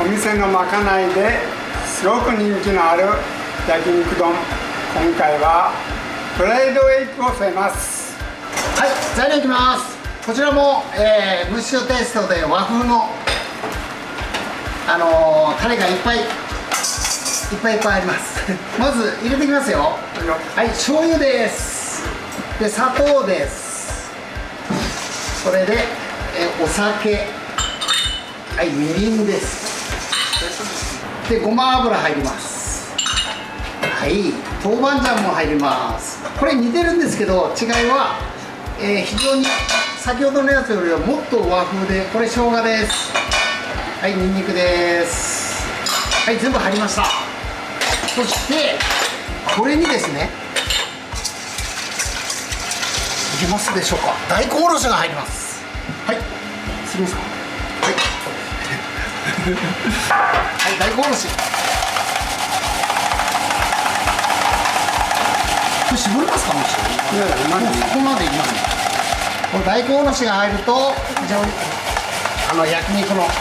お店のまかないですごく人気のある焼肉丼、今回はフライドエッグを添えます。はい、材料いきます。こちらも、ムッシュテイストで和風のタレがいっぱいありますまず入れていきますよ。はい、醤油です。で、砂糖です。それで、お酒、はい、みりんです。で、ごま油入ります。はい、豆板醤も入ります。これ似てるんですけど、違いは、非常に先ほどのやつよりはもっと和風で、これ生姜です。はい、にんにくです。はい、全部入りました。そしてこれにですね、いけますでしょうか、大根おろしが入ります。はい、すみますか。はいはい、大根おろし、これ絞りますか。もうそこまでいきますね。この大根おろしが入ると非常に焼肉の香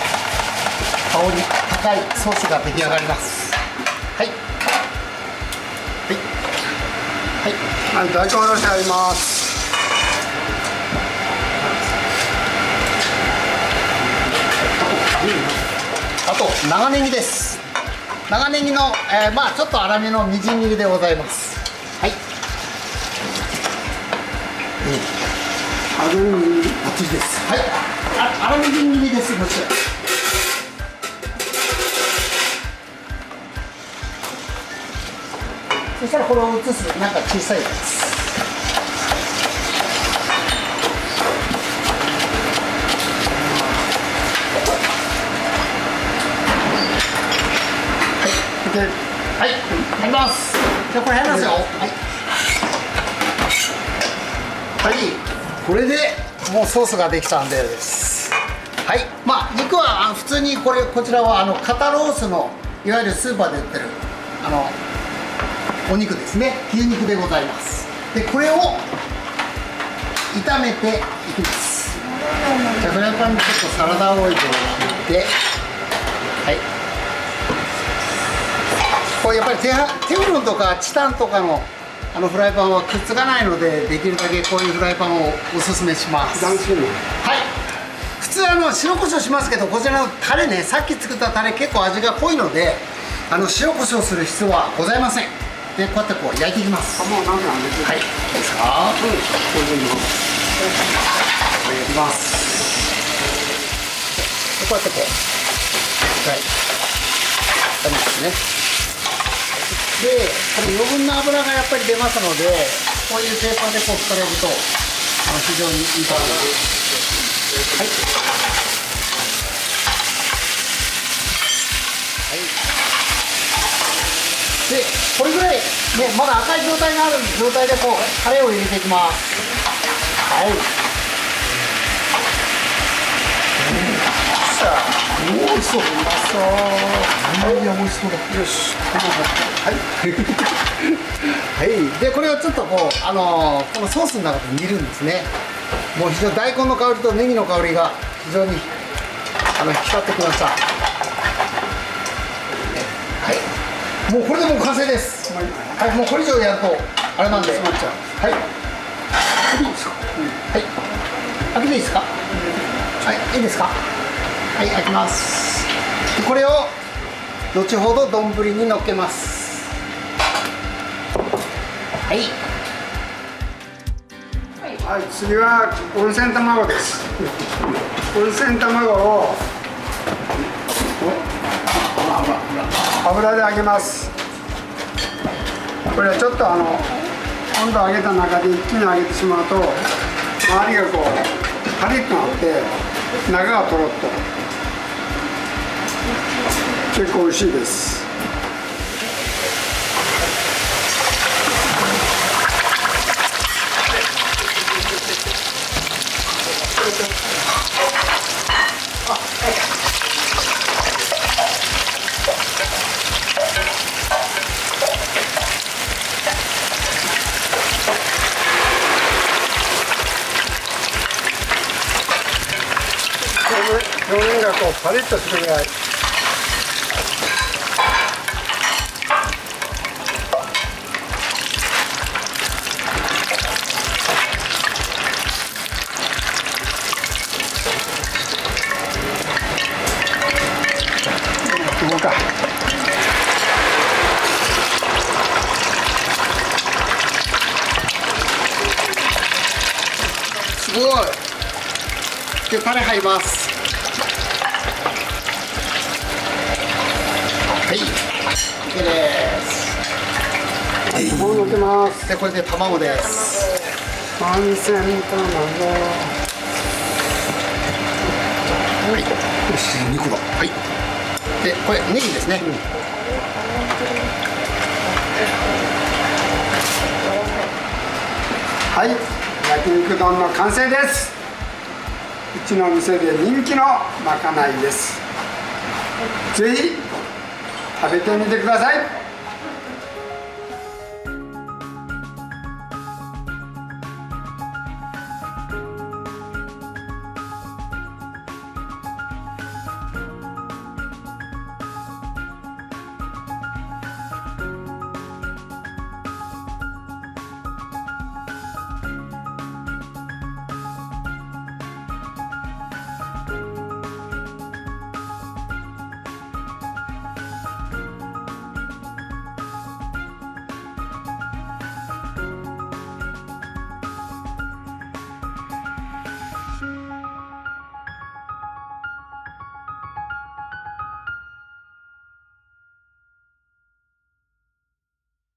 り高いソースが出来上がります。はいはい、大根おろし入ります。あと長ネギです。長ネギの、まあちょっと粗めのみじん切りでございます。はい、粗みじんバッチリです。はい、粗みじん切りです。こちらそしたらこれを移すなんか小さいやつ。はい、入ります。じゃあこれ入りますよ。はい、はい、これでもうソースができたんです。はい、まあ肉は普通にこちらは肩ロースのいわゆるスーパーで売ってるお肉ですね。牛肉でございます。で、これを炒めていきます。じゃあフライパンにちょっとサラダオイルを引いて、はい、これやっぱりテフロンとかチタンとかのフライパンはくっつかないので、できるだけこういうフライパンをおすすめします。はい、普通塩コショウしますけど、こちらのタレね、さっき作ったタレ結構味が濃いので塩コショウする必要はございません。で、こうやってこう焼いていきます。もうなんかはい、いいですか。これでいきます。焼きます。で、こうやってこうはい、やりますね。で、これ余分な油がやっぱり出ますので、こういうペーパーでこう拭かれると非常にいいと思います。はい、はい、で、これぐらいね、まだ赤い状態がある状態でこうタレを入れていきます。はい、おお、美味しそう。うまそう。いや、美味しそうだ。よし、はいはい、でこれをちょっとこうこのソースの中で煮るんですね。もう非常に大根の香りとネギの香りが非常に引き立ってきました。はい、もうこれでもう完成です。はい、もうこれ以上やるとあれなんで、はい、いいですか。はい、開けていいですか。はい、いいですか。はい、開きます。でこれを後ほど丼にのっけます。はい、はい、次は温泉卵です。温泉卵を油で揚げます。これはちょっと温度を上げた中で一気に揚げてしまうと、周りがこうカリッとなって中がとろっと、結構美味しいです。表面がこうパリッとするぐらいすごい。でタレ入ります。はい、OK です。もう乗ってます。でこれで卵です。番線卵。はい、よし、2個だ。はい。でこれネギですね。はい、焼肉丼の完成です。うちの店で人気のまかないです。ぜひ食べてみてください。